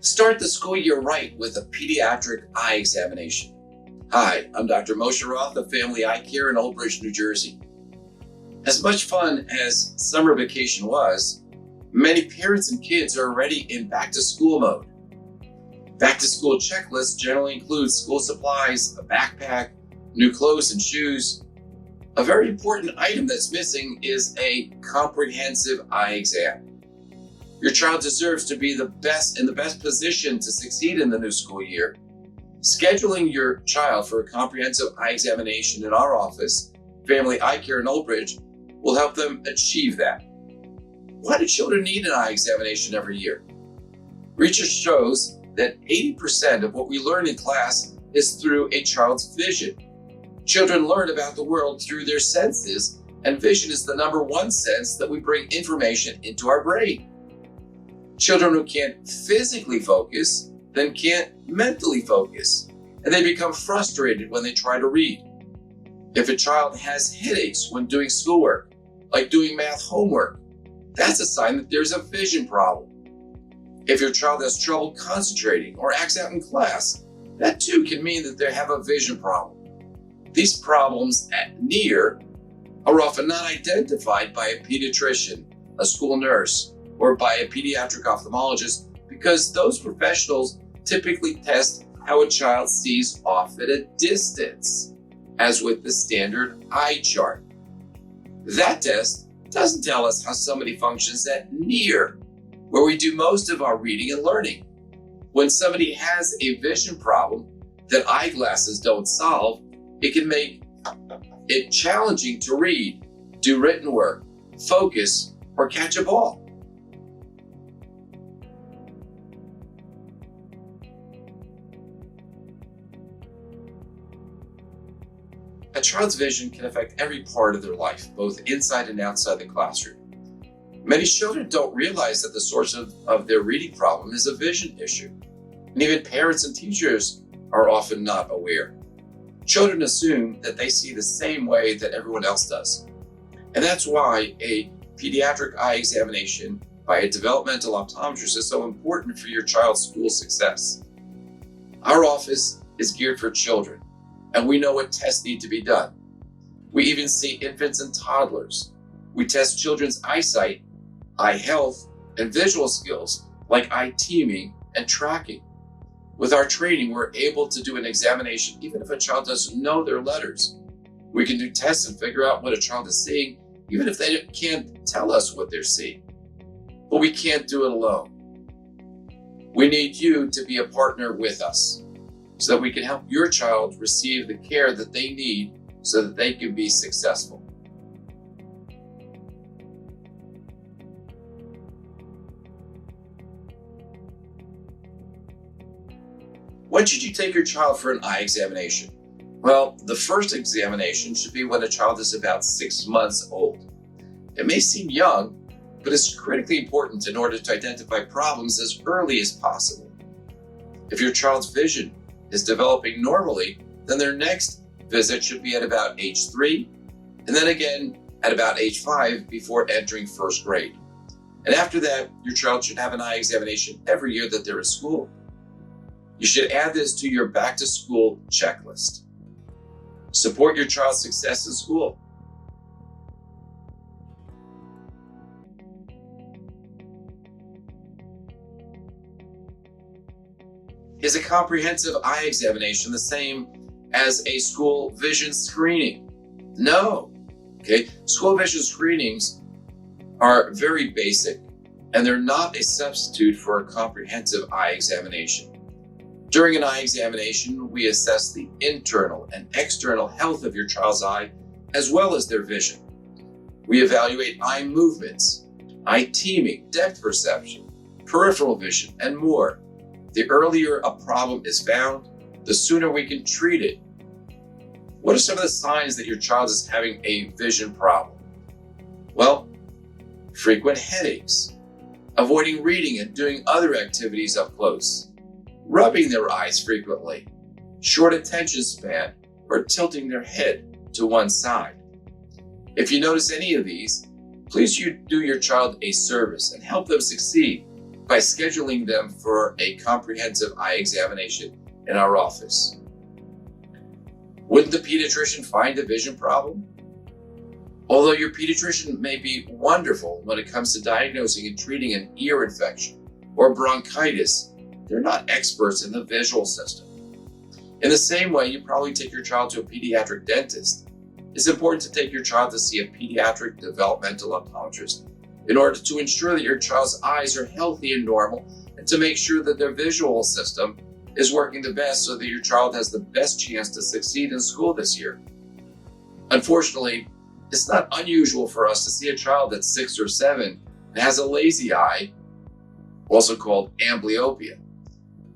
Start the school year right with a pediatric eye examination. Hi, I'm Dr. Moshe Roth of Family Eye Care in Old Bridge, New Jersey. As much fun as summer vacation was, many parents and kids are already in back-to-school mode. Back-to-school checklists generally include school supplies, a backpack, new clothes and shoes. A very important item that's missing is a comprehensive eye exam. Your child deserves to be in the best position to succeed in the new school year. Scheduling your child for a comprehensive eye examination in our office, Family Eye Care in Old Bridge, will help them achieve that. Why do children need an eye examination every year? Research shows that 80% of what we learn in class is through a child's vision. Children learn about the world through their senses, and vision is the number one sense that we bring information into our brain. Children who can't physically focus then can't mentally focus, and they become frustrated when they try to read. If a child has headaches when doing schoolwork, like doing math homework, that's a sign that there's a vision problem. If your child has trouble concentrating or acts out in class, that too can mean that they have a vision problem. These problems at near are often not identified by a pediatrician, a school nurse, or by a pediatric ophthalmologist because those professionals typically test how a child sees off at a distance, as with the standard eye chart. That test doesn't tell us how somebody functions at near, where we do most of our reading and learning. When somebody has a vision problem that eyeglasses don't solve, it can make it challenging to read, do written work, focus, or catch a ball. A child's vision can affect every part of their life, both inside and outside the classroom. Many children don't realize that the source of their reading problem is a vision issue. And even parents and teachers are often not aware. Children assume that they see the same way that everyone else does. And that's why a pediatric eye examination by a developmental optometrist is so important for your child's school success. Our office is geared for children, and we know what tests need to be done. We even see infants and toddlers. We test children's eyesight, eye health, and visual skills like eye teaming and tracking. With our training, we're able to do an examination even if a child doesn't know their letters. We can do tests and figure out what a child is seeing, even if they can't tell us what they're seeing. But we can't do it alone. We need you to be a partner with us so that we can help your child receive the care that they need so that they can be successful. When should you take your child for an eye examination? Well, the first examination should be when a child is about 6 months old. It may seem young, but it's critically important in order to identify problems as early as possible. If your child's vision is developing normally, then their next visit should be at about age 3, and then again at about age 5 before entering first grade. And after that, your child should have an eye examination every year that they're in school. You should add this to your back-to-school checklist. Support your child's success in school. Is a comprehensive eye examination the same as a school vision screening? No. Okay, school vision screenings are very basic, and they're not a substitute for a comprehensive eye examination. During an eye examination, we assess the internal and external health of your child's eye, as well as their vision. We evaluate eye movements, eye teaming, depth perception, peripheral vision, and more. The earlier a problem is found, the sooner we can treat it. What are some of the signs that your child is having a vision problem? Well, frequent headaches, avoiding reading and doing other activities up close, rubbing their eyes frequently, short attention span, or tilting their head to one side. If you notice any of these, please do your child a service and help them succeed. by scheduling them for a comprehensive eye examination in our office. Wouldn't the pediatrician find a vision problem? Although your pediatrician may be wonderful when it comes to diagnosing and treating an ear infection or bronchitis, they're not experts in the visual system. In the same way, you probably take your child to a pediatric dentist. It's important to take your child to see a pediatric developmental optometrist in order to ensure that your child's eyes are healthy and normal, and to make sure that their visual system is working the best so that your child has the best chance to succeed in school this year. Unfortunately, it's not unusual for us to see a child that's 6 or 7 and has a lazy eye, also called amblyopia.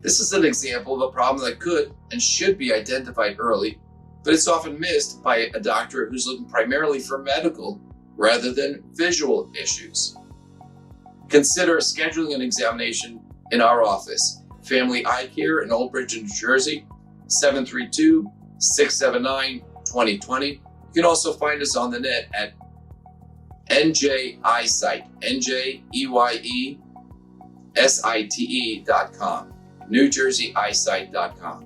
This is an example of a problem that could and should be identified early, but it's often missed by a doctor who's looking primarily for medical rather than visual issues. Consider scheduling an examination in our office, Family Eye Care in Old Bridge, New Jersey, 732-679-2020. You can also find us on the net at NJ EyeSite, NJEYESITE.com, NewJerseyEyesight.com.